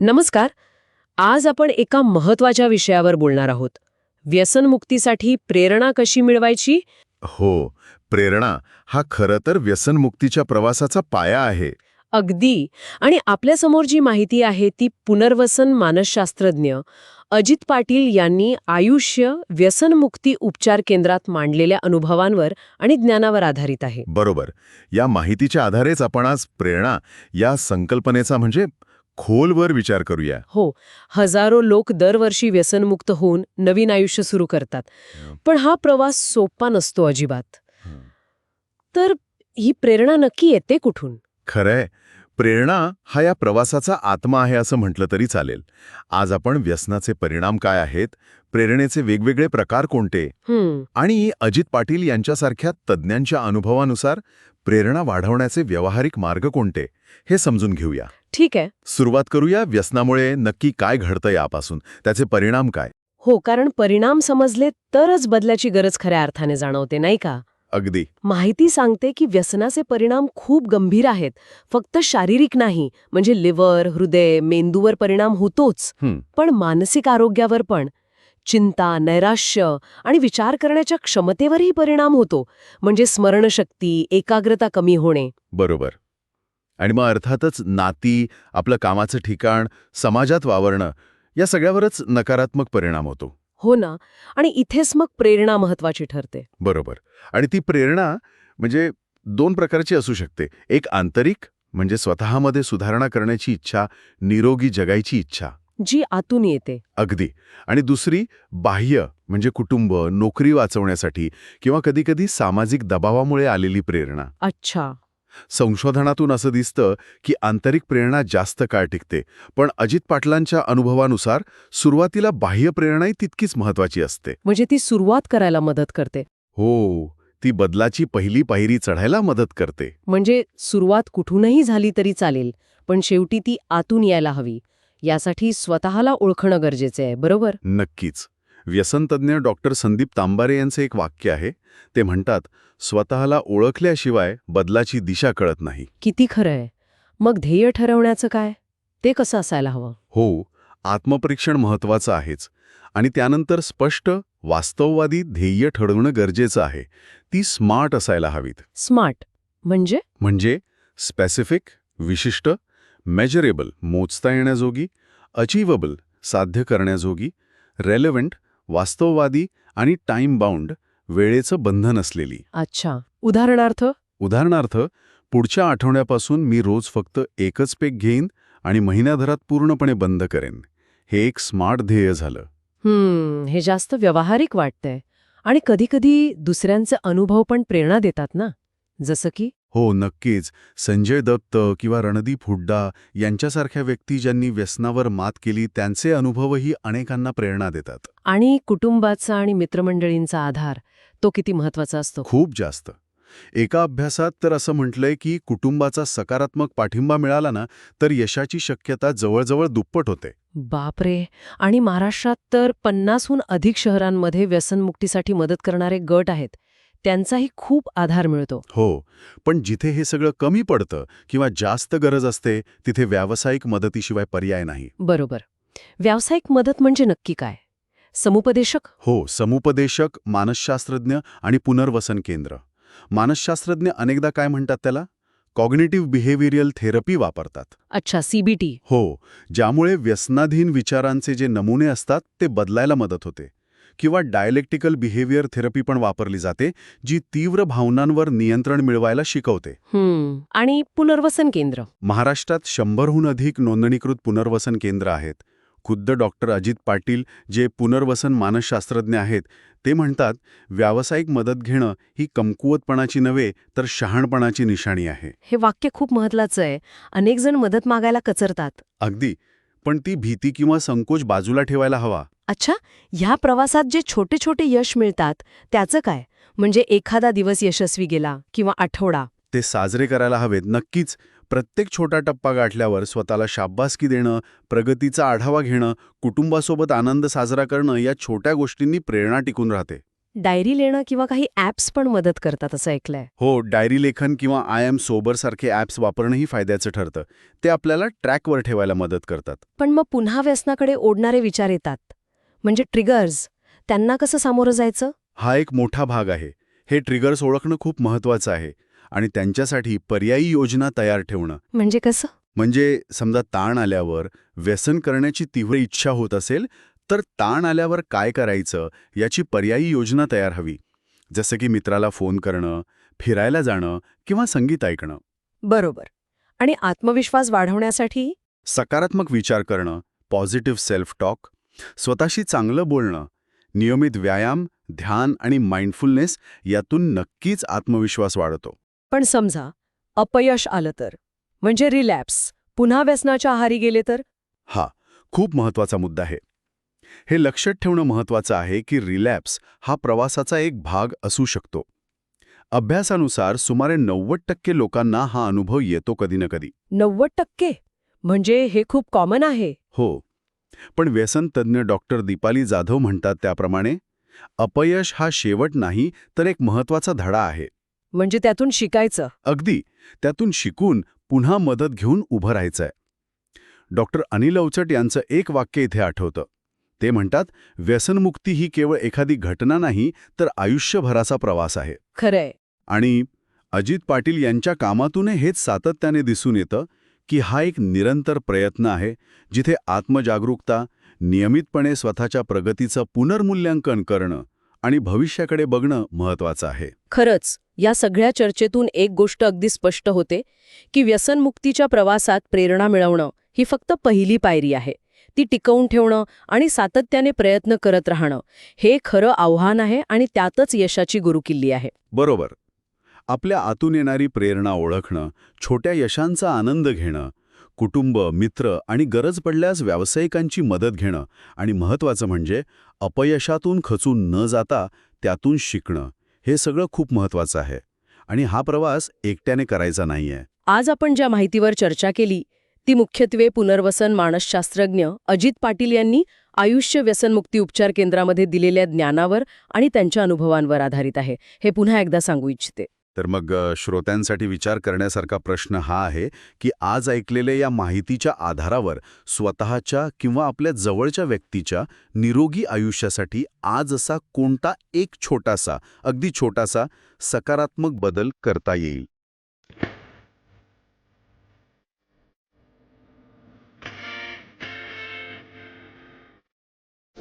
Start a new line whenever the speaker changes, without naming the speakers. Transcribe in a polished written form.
नमस्कार. आज आपण एका महत्वाच्या विषयावर बोलणार आहोत. व्यसनमुक्तीसाठी प्रेरणा कशी मिळवायची?
हो, प्रेरणा हा खरं तर व्यसनमुक्तीच्या प्रवासाचा पाया आहे.
अगदी. आणि आपल्यासमोर जी माहिती आहे ती पुनर्वसन मानसशास्त्रज्ञ अजित पाटील यांनी आयुष्य व्यसनमुक्ती उपचार केंद्रात मांडलेल्या अनुभवांवर आणि ज्ञानावर आधारित आहे.
बरोबर. या माहितीच्या आधारेच आपण आज प्रेरणा या संकल्पनेचा म्हणजे खोलवर विचार करूया.
हो, हजारो लोक दरवर्षी व्यसनमुक्त होऊन नवीन आयुष्य सुरू करतात. पण हा प्रवास सोपा नसतो अजिबात. तर ही प्रेरणा नक्की येते कुठून?
खरंय, प्रेरणा हा या प्रवासाचा आत्मा आहे असं म्हटलं तरी चालेल. आज आपण व्यसनाचे परिणाम काय आहेत, प्रेरणेचे वेगवेगळे प्रकार कोणते आणि अजित पाटील यांच्यासारख्या तज्ज्ञांच्या अनुभवानुसार प्रेरणा वाढवण्याचे व्यावहारिक मार्ग कोणते हे समजून घेऊया.
ठीक आहे.
सुरुवात करूया व्यसनामुळे नक्की काय घडतं यापासून, त्याचे परिणाम काय.
हो, कारण परिणाम समजले तरच बदलाची गरज खऱ्या अर्थाने जाणवते, नाही का?
अगदी.
माहिती सांगते की व्यसनाचे परिणाम खूप गंभीर आहेत. फक्त शारीरिक नाही, म्हणजे लिव्हर, हृदय, मेंदूवर परिणाम होतोच, पण मानसिक आरोग्यावर पण. चिंता, नैराश्य आणि विचार करण्याच्या क्षमतेवरही परिणाम होतो, म्हणजे स्मरणशक्ती, एकाग्रता कमी होणे.
बरोबर. आणि मग अर्थातच नाती, आपलं कामाचं ठिकाण, समाजात वावरणं या सगळ्यावरच नकारात्मक परिणाम होतो.
हो ना. आणि इथेच मग प्रेरणा महत्वाची ठरते.
बरोबर. आणि ती प्रेरणा म्हणजे दोन प्रकारची असू शकते. एक आंतरिक म्हणजे स्वतःमध्ये सुधारणा करण्याची इच्छा, निरोगी जगायची इच्छा.
जी आतून येते.
अगदी. आणि दुसरी बाह्य म्हणजे कुटुंब, नोकरी वाचवण्यासाठी किंवा कधीकधी सामाजिक दबावामुळे आलेली प्रेरणा.
अच्छा.
संशोधनातून असं दिसतं की आंतरिक प्रेरणा जास्त काळ टिकते, पण अजित पाटलांच्या अनुभवानुसार सुरुवातीला बाह्य प्रेरणाही तितकीच महत्वाची असते.
म्हणजे ती सुरुवात करायला मदत करते.
हो, ती बदलाची पहिली पायरी चढायला मदत करते.
म्हणजे सुरुवात कुठूनही झाली तरी चालेल, पण शेवटी ती आतून यायला हवी. यासाठी स्वतःला ओळखणं गरजेचं आहे, बरोबर?
नक्कीच. व्यसनतज्ञ डॉक्टर संदीप तांबारे यांचे एक वाक्य आहे. ते म्हणतात, स्वतःला ओळखल्याशिवाय बदलाची दिशा कळत नाही.
किती खरं आहे. मग ध्येय ठरवण्याचं काय? ते कसं असायला हवं?
हो, आत्मपरीक्षण महत्वाचं आहेच. आणि त्यानंतर स्पष्ट, वास्तववादी ध्येय ठरवणं गरजेचं आहे. ती स्मार्ट असायला हवीत.
स्मार्ट म्हणजे?
म्हणजे स्पेसिफिक, विशिष्ट, मेजरेबल, मोजता येण्याजोगी, अचिव्हेबल, साध्य करण्याजोगी, रेलेव्हंट, वास्तववादी आणि टाइम बाउंड, वेळेचं बंधन असलेली.
अच्छा. उदाहरणार्थ?
उदाहरणार्थ, पुढच्या आठवड्यापासून मी रोज फक्त एकच पेक घेईन आणि महिन्याभरात पूर्णपणे बंद करेन. हे एक स्मार्ट ध्येय झालं.
हे जास्त व्यावहारिक वाटतंय. आणि कधीकधी दुसऱ्यांचे अनुभव पण प्रेरणा देतात ना, जसं की?
हो, नक्कीच. संजय दत्त किंवा रणदीप हुड्डा यांच्यासारख्या व्यक्ती ज्यांनी व्यसनावर मात केली, त्यांचे अनुभवही अनेकांना प्रेरणा देतात.
आणि कुटुंबाचा आणि मित्रमंडळींचा आधार, तो किती महत्वाचा असतो?
खूप जास्त. एका अभ्यासात तर असं म्हटलंय की कुटुंबाचा सकारात्मक पाठिंबा मिळाला ना, तर यशाची शक्यता जवळजवळ दुप्पट होते.
बापरे. आणि महाराष्ट्रात तर 50हून अधिक शहरांमध्ये व्यसनमुक्तीसाठी मदत करणारे गट आहेत. त्यांचाही खूप आधार मिळतो.
हो, पण जिथे हे सगळं कमी पडतं किंवा जास्त गरज असते, तिथे व्यावसायिक मदतीशिवाय पर्याय नाही.
बरोबर. व्यावसायिक मदत म्हणजे नक्की काय? समुपदेशक?
हो, समुपदेशक, मानसशास्त्रज्ञ आणि पुनर्वसन केंद्र. मानसशास्त्रज्ञ अनेकदा काय म्हणतात त्याला? कॉग्निटिव्ह बिहेवियरल थेरपी वापरतात.
अच्छा, CBT.
हो, ज्यामुळे व्यसनाधीन विचारांचे जे नमुने असतात ते बदलायला मदत होते. किंवा डायलेक्टिकल बिहेवियर थेरपी पण वापरली जाते, जी तीव्र भावनांवर नियंत्रण मिळवायला शिकवते.
आणि पुनर्वसन केंद्र?
महाराष्ट्रात 100हून अधिक नोंदणीकृत पुनर्वसन केंद्र आहेत. खुद्द डॉक्टर अजित पाटील, जे पुनर्वसन मानसशास्त्रज्ञ आहेत, ते म्हणतात, व्यावसायिक मदत घेणं ही कमकुवतपणाची नव्हे तर शहाणपणाची निशाणी आहे.
हे वाक्य खूप महत्वाचं आहे. अनेक जण मदत मागायला कचरतात.
अगदी. पण ती भीती किंवा संकोच बाजूला ठेवायला हवा.
अच्छा, ह्या प्रवासात जे छोटे छोटे यश मिळतात, त्याचं काय? म्हणजे एखादा दिवस यशस्वी गेला किंवा आठवडा.
ते साजरे करायला हवेत. नक्कीच. प्रत्येक छोटा टप्पा गाठल्यावर स्वतःला शाब्बासकी देणं, प्रगतीचा आढावा घेणं, कुटुंबासोबत आनंद साजरा करणं, या छोट्या गोष्टींनी प्रेरणा टिकून राहते.
डायरी लिहिणं किंवा काही ॲप्स पण मदत करतात असं ऐकलंय.
हो, डायरी लेखन किंवा आय एम सोबर सारखे ॲप्स वापरणंही फायद्याचं ठरतं. ते आपल्याला ट्रॅकवर ठेवायला मदत करतात.
पण मग पुन्हा व्यसनाकडे ओढणारे विचार येतात. म्हणजे ट्रिगर्स, त्यांना कसं सामोरं जायचं?
हा एक मोठा भाग आहे. हे ट्रिगर्स ओळखणं खूप महत्वाचं आहे आणि त्यांच्यासाठी पर्यायी योजना तयार ठेवणं.
म्हणजे कसं?
म्हणजे समजा ताण आल्यावर व्यसन करण्याची तीव्र इच्छा होत असेल तर ताण आल्यावर काय करायचं याची पर्यायी योजना तयार हवी. जसं की मित्राला फोन करणं, फिरायला जाणं किंवा संगीत ऐकणं.
बरोबर. आणि आत्मविश्वास वाढवण्यासाठी?
सकारात्मक विचार करणं, पॉझिटिव्ह सेल्फ टॉक, स्वतःशी चांगलं बोलणं, नियमित व्यायाम, ध्यान आणि माइंडफुलनेस यातून नक्कीच आत्मविश्वास वाढतो.
पण समजा अपयश आलं तर, म्हणजे रिलॅप्स, पुन्हा व्यसनाच्या आहारी गेले तर?
हा खूप महत्वाचा मुद्दा आहे. हे लक्षात ठेवणं महत्वाचं आहे की रिलॅप्स हा प्रवासाचा एक भाग असू शकतो. अभ्यासानुसार सुमारे 90% लोकांना हा अनुभव येतो कधी ना कधी.
90%? म्हणजे हे खूप कॉमन आहे.
हो, पण व्यसन तज्ज्ञ डॉक्टर दीपाली जाधव म्हणतात त्याप्रमाणे अपयश हा शेवट नाही तर एक महत्वाचा धडा आहे.
म्हणजे त्यातून शिकायचं.
अगदी त्यातून शिकून पुन्हा मदत घेऊन उभं राहायचंय. डॉक्टर अनिल अवचट यांचं एक वाक्य इथे आठवतं. ते म्हणतात, व्यसनमुक्ती ही केवळ एखादी घटना नाही तर आयुष्यभराचा प्रवास आहे.
खरंय.
आणि अजित पाटील यांच्या कामातून हेच सातत्याने दिसून येतं की हा एक निरंतर प्रयत्न आहे जिथे आत्मजागरूकता, नियमितपणे स्वतःच्या प्रगतीचं पुनर्मूल्यांकन करणं आणि भविष्याकडे बघणं महत्वाचं आहे.
खरंच, या सगळ्या चर्चेतून एक गोष्ट अगदी स्पष्ट होते की व्यसनमुक्तीच्या प्रवासात प्रेरणा मिळवणं ही फक्त पहिली पायरी आहे. ती टिकवून ठेवणं आणि सातत्याने प्रयत्न करत राहणं हे खरं आव्हान आहे आणि त्यातच यशाची गुरुकिल्ली आहे.
बरोबर. आपल्या आतून येणारी प्रेरणा ओळखणं, छोट्या यशांचा आनंद घेणं, कुटुंब, मित्र आणि गरज पडल्यास व्यावसायिकांची मदत घेणं आणि महत्त्वाचं म्हणजे अपयशातून खचून न जाता त्यातून शिकणं, हे सगळं खूप महत्त्वाचं आहे. आणि हा प्रवास एकट्याने करायचा नाहीये.
आज आपण ज्या माहितीवर चर्चा केली ती मुख्यत्वे पुनर्वसन मानसशास्त्रज्ञ अजित पाटील यांनी आयुष्य व्यसनमुक्ती उपचार केंद्रामध्ये दिलेल्या ज्ञानावर आणि त्यांच्या अनुभवांवर आधारित आहे. हे पुन्हा एकदा सांगू इच्छिते.
तर मग श्रोत्यांसाठी विचार करण्यासारखा प्रश्न हा आहे की आज ऐकलेल्या या माहितीच्या आधारावर स्वतःच्या किंवा आपल्या जवळच्या व्यक्तीच्या निरोगी आयुष्यासाठी आज असा कोणता एक छोटासा, अगदी छोटासा सकारात्मक बदल करता येईल.